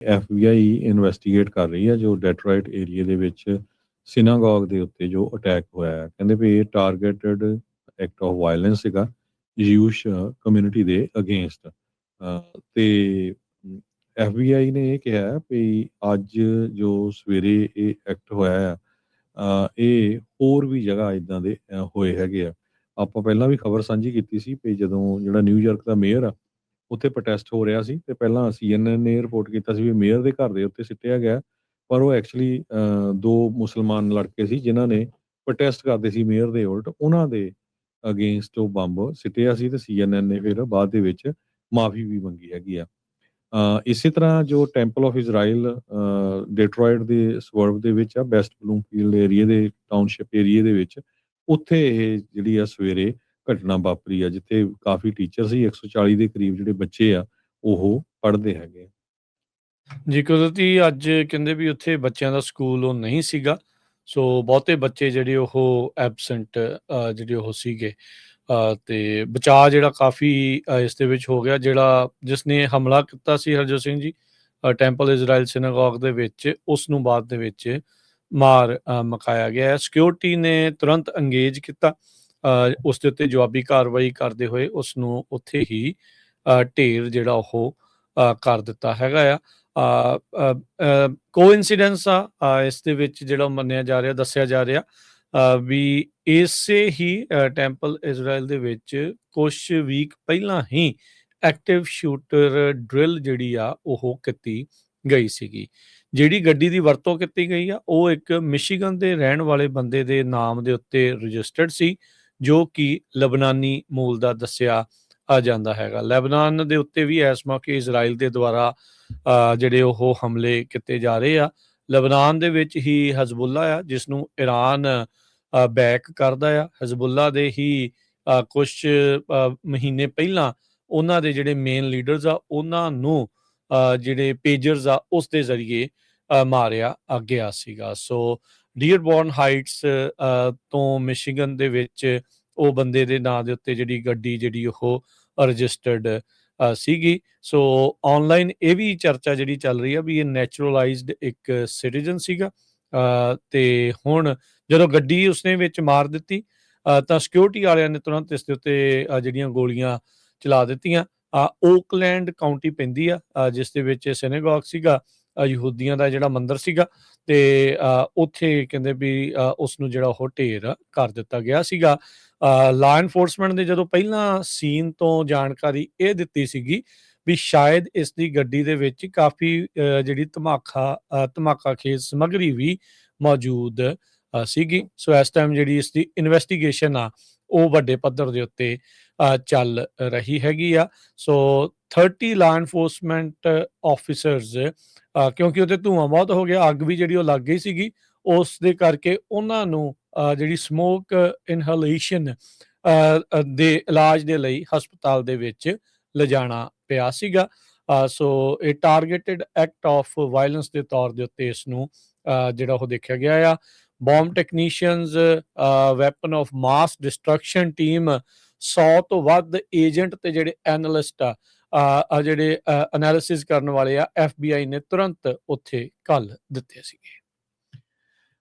FBI investigate ਕਰ ਰਹੀ ਹੈ ਜੋ ਡੈਟਰੋਇਟ ਏਰੀਏ ਦੇ ਵਿੱਚ ਸਿਨਾਗੋਗ ਦੇ ਉੱਤੇ ਜੋ ਅਟੈਕ ਹੋਇਆ ਹੈ। ਕਹਿੰਦੇ ਵੀ ਇਹ ਟਾਰਗੇਟਡ ਐਕਟ ਆਫ ਵਾਇਲੈਂਸ ਸੀਗਾ ਯੂਸ਼ ਕਮਿਊਨਿਟੀ ਦੇ ਅਗੇਂਸਟ। ਤੇ FBI ਨੇ ਇਹ ਕਿਹਾ ਵੀ ਅੱਜ ਜੋ ਸਵੇਰੇ ਇਹ ਐਕਟ ਹੋਇਆ ਆ, ਇਹ ਹੋਰ ਵੀ ਜਗ੍ਹਾ ਇਦਾਂ ਦੇ ਹੋਏ ਹੈਗੇ ਆ। ਆਪਾਂ ਪਹਿਲਾਂ ਵੀ ਖਬਰ ਸਾਂਝੀ ਕੀਤੀ ਸੀ ਵੀ ਜਦੋਂ ਜਿਹੜਾ ਨਿਊਯਾਰਕ ਦਾ ਮੇਅਰ ਆ ਉੱਥੇ ਪ੍ਰੋਟੈਸਟ ਹੋ ਰਿਹਾ ਸੀ ਤੇ ਪਹਿਲਾਂ CNN ਨੇ ਰਿਪੋਰਟ ਕੀਤਾ ਸੀ ਵੀ ਮੇਅਰ ਦੇ ਘਰ ਦੇ ਉੱਤੇ ਸਿੱਟਿਆ ਗਿਆ, ਪਰ ਉਹ ਐਕਚੁਅਲੀ ਦੋ ਮੁਸਲਮਾਨ ਲੜਕੇ ਸੀ ਜਿਨ੍ਹਾਂ ਨੇ ਪ੍ਰੋਟੈਸਟ ਕਰਦੇ ਸੀ ਮੇਅਰ ਦੇ ਉਲਟ, ਉਹਨਾਂ ਦੇ ਅਗੇਂਸਟ ਉਹ ਬੰਬ ਸਿੱਟਿਆ ਸੀ ਤੇ CNN ਨੇ ਫਿਰ ਬਾਅਦ ਦੇ ਵਿੱਚ ਮਾਫੀ ਵੀ ਮੰਗੀ ਹੈਗੀ ਆ। ਇਸੇ ਤਰ੍ਹਾਂ ਜੋ ਟੈਂਪਲ ਆਫ ਇਜ਼ਰਾਈਲ ਡੈਟਰੋਇਟ ਦੇ ਸਵਰਬ ਦੇ ਵਿੱਚ ਆ, ਵੈਸਟ ਬਲੂਮਫੀਲਡ ਏਰੀਏ ਦੇ ਟਾਊਨਸ਼ਿਪ ਏਰੀਏ ਦੇ ਵਿੱਚ, ਉੱਥੇ ਇਹ ਜਿਹੜੀ ਆ ਸਵੇਰੇ ਘਟਨਾ ਵਾਪਰੀ ਆ ਜਿੱਥੇ ਕਾਫੀ ਟੀਚਰ ਸੀ, 140 ਦੇ ਕਰੀਬ ਜਿਹੜੇ ਬੱਚੇ ਆ ਉਹ ਪੜ੍ਹਦੇ ਹੈਗੇ ਆ। ਜੀ ਕੁਦਰਤੀ ਅੱਜ ਕਹਿੰਦੇ ਵੀ ਉੱਥੇ ਬੱਚਿਆਂ ਦਾ ਸਕੂਲ ਉਹ ਨਹੀਂ ਸੀਗਾ, ਸੋ ਬਹੁਤੇ ਬੱਚੇ ਜਿਹੜੇ ਉਹ ਐਬਸੈਂਟ ਜਿਹੜੇ ਉਹ ਸੀਗੇ। ਤੇ ਬਚਾਅ ਜਿਹੜਾ ਕਾਫੀ ਇਸ ਦੇ ਵਿੱਚ ਹੋ ਗਿਆ। ਜਿਹੜਾ ਜਿਸ ਨੇ ਹਮਲਾ ਕੀਤਾ ਸੀ ਹਰਜੋਤ ਸਿੰਘ ਜੀ ਟੈਂਪਲ ਇਜ਼ਰਾਈਲ ਸਿਨਾਗੋਗ ਦੇ ਵਿੱਚ, ਉਸ ਨੂੰ ਬਾਅਦ ਦੇ ਵਿੱਚ ਮਾਰ ਮੁਕਾਇਆ ਗਿਆ। ਸਿਕਿਉਰਿਟੀ ਨੇ ਤੁਰੰਤ ਅੰਗੇਜ ਕੀਤਾ, ਉਸ ਦੇ ਉੱਤੇ ਜਵਾਬੀ ਕਾਰਵਾਈ ਕਰਦੇ ਹੋਏ ਉਸ ਨੂੰ ਉੱਥੇ ਹੀ ਢੇਰ ਜਿਹੜਾ ਉਹ ਕਰ ਦਿੱਤਾ ਹੈਗਾ ਆ। ਕੋਇਨਸੀਡੈਂਸ ਆ ਇਸ ਦੇ ਵਿੱਚ ਜਿਹੜਾ ਮੰਨਿਆ ਜਾ ਰਿਹਾ, ਦੱਸਿਆ ਜਾ ਰਿਹਾ ਵੀ ਇਸੇ ਹੀ ਟੈਂਪਲ ਇਜ਼ਰਾਈਲ ਦੇ ਵਿੱਚ ਕੁਛ ਵੀਕ ਪਹਿਲਾਂ ਹੀ ਐਕਟਿਵ ਸ਼ੂਟਰ ਡਰਿਲ ਜਿਹੜੀ ਆ ਉਹ ਕੀਤੀ ਗਈ ਸੀਗੀ। ਜਿਹੜੀ ਗੱਡੀ ਦੀ ਵਰਤੋਂ ਕੀਤੀ ਗਈ ਆ ਉਹ ਇੱਕ ਮਿਸ਼ੀਗਨ ਦੇ ਰਹਿਣ ਵਾਲੇ ਬੰਦੇ ਦੇ ਨਾਮ ਦੇ ਉੱਤੇ ਰਜਿਸਟਰਡ ਸੀ, ਜੋ ਕਿ ਲਬਨਾਨੀ ਮੂਲ ਦਾ ਦੱਸਿਆ ਜਾਂਦਾ ਹੈਗਾ। ਲੈਬਨਾਨ ਦੇ ਉੱਤੇ ਵੀ ਇਸ ਮੌਕੇ ਇਜ਼ਰਾਈਲ ਦੇ ਦੁਆਰਾ ਜਿਹੜੇ ਉਹ ਹਮਲੇ ਕੀਤੇ ਜਾ ਰਹੇ ਆ। ਲਬਨਾਨ ਦੇ ਵਿੱਚ ਹੀ ਹਜ਼ਬੁੱਲਾ ਆ ਜਿਸ ਨੂੰ ਈਰਾਨ ਬੈਕ ਕਰਦਾ ਆ। ਹਜ਼ਬੁੱਲਾ ਦੇ ਹੀ ਕੁਛ ਮਹੀਨੇ ਪਹਿਲਾਂ ਉਹਨਾਂ ਦੇ ਜਿਹੜੇ ਮੇਨ ਲੀਡਰਸ ਆ ਉਹਨਾਂ ਨੂੰ ਜਿਹੜੇ ਪੇਜਰਸ ਆ ਉਸ ਦੇ ਜ਼ਰੀਏ ਮਾਰਿਆ ਗਿਆ ਸੀਗਾ। ਸੋ ਡੀਅਰਬੋਰਨ ਹਾਈਟਸ ਤੋਂ ਮਿਸ਼ੀਗਨ ਦੇ ਵਿੱਚ ਉਹ ਬੰਦੇ ਦੇ ਨਾਂ ਦੇ ਉੱਤੇ ਜਿਹੜੀ ਗੱਡੀ ਜਿਹੜੀ ਉਹ ਰਜਿਸਟਰਡ ਸੀਗੀ। ਸੋ ਆਨਲਾਈਨ ਇਹ ਵੀ ਚਰਚਾ ਜਿਹੜੀ ਚੱਲ ਰਹੀ ਆ ਵੀ ਇਹ ਨੈਚੁਰਲਾਈਜ਼ਡ ਇੱਕ ਸਿਟੀਜ਼ਨ ਸੀਗਾ। ਤੇ ਹੁਣ ਜਦੋਂ ਗੱਡੀ ਉਸਨੇ ਵਿੱਚ ਮਾਰ ਦਿੱਤੀ ਤਾਂ ਸਿਕਿਉਰਿਟੀ ਵਾਲਿਆਂ ਨੇ ਤੁਰੰਤ ਇਸ ਦੇ ਉੱਤੇ ਜਿਹੜੀਆਂ ਗੋਲੀਆਂ ਚਲਾ ਦਿੱਤੀਆਂ। ਓਕਲੈਂਡ ਕਾਊਂਟੀ ਪੈਂਦੀ ਆ ਜਿਸ ਦੇ ਵਿੱਚ ਸਿਨੇਗੋਗ ਸੀਗਾ, ਯਹੂਦੀਆਂ ਦਾ ਜਿਹੜਾ ਮੰਦਿਰ ਸੀਗਾ, ਤੇ ਉੱਥੇ ਕਹਿੰਦੇ ਵੀ ਉਸ ਨੂੰ ਜਿਹੜਾ ਉਹ ਢੇਰ ਕਰ ਦਿੱਤਾ ਗਿਆ ਸੀਗਾ। ਲਾ ਇਨਫੋਰਸਮੈਂਟ ਨੇ ਜਦੋਂ ਪਹਿਲਾਂ ਸੀਨ ਤੋਂ ਜਾਣਕਾਰੀ ਇਹ ਦਿੱਤੀ ਸੀਗੀ ਵੀ ਸ਼ਾਇਦ ਇਸ ਦੀ ਗੱਡੀ ਦੇ ਵਿੱਚ ਕਾਫੀ ਜਿਹੜੀ ਧਮਾਕਾਖੇਜ਼ ਸਮੱਗਰੀ ਵੀ ਮੌਜੂਦ ਸੀਗੀ। ਸੋ ਇਸ ਟਾਈਮ ਜਿਹੜੀ ਇਸ ਦੀ ਇਨਵੈਸਟੀਗੇਸ਼ਨ ਆ ਉਹ ਵੱਡੇ ਪੱਧਰ ਦੇ ਉੱਤੇ ਚੱਲ ਰਹੀ ਹੈਗੀ ਆ। ਸੋ 30 ਲਾ ਇਨਫੋਰਸਮੈਂਟ ਆਫਿਸਰਸ, ਕਿਉਂਕਿ ਉਹਦੇ ਧੂੰਆਂ ਬਹੁਤ ਹੋ ਗਿਆ, ਅੱਗ ਵੀ ਜਿਹੜੀ ਉਹ ਲੱਗ ਗਈ ਸੀਗੀ, ਉਸ ਦੇ ਕਰਕੇ ਉਹਨਾਂ ਨੂੰ ਜਿਹੜੀ ਸਮੋਕ ਇਨਹਲੇਸ਼ਨ ਦੇ ਇਲਾਜ ਦੇ ਲਈ ਹਸਪਤਾਲ ਦੇ ਵਿੱਚ ਲਿਜਾਣਾ ਪਿਆ ਸੀਗਾ। ਸੋ ਇਹ ਟਾਰਗੇਟਡ ਐਕਟ ਆਫ ਵਾਇਲੈਂਸ ਦੇ ਤੌਰ ਦੇ ਉੱਤੇ ਇਸ ਨੂੰ ਜਿਹੜਾ ਉਹ ਦੇਖਿਆ ਗਿਆ ਆ। Bomb technicians, weapon of mass destruction team, 100 ਤੋਂ ਵੱਧ ਏਜੰਟ ਤੇ ਜਿਹੜੇ ਐਨਾਲਿਸਟ ਆ ਜਿਹੜੇ ਐਨਾਲਿਸਿਸ ਕਰਨ ਵਾਲੇ ਆ FBI ਨੇ ਤੁਰੰਤ ਉੱਥੇ ਘੱਲ ਦਿੱਤੇ ਸੀਗੇ।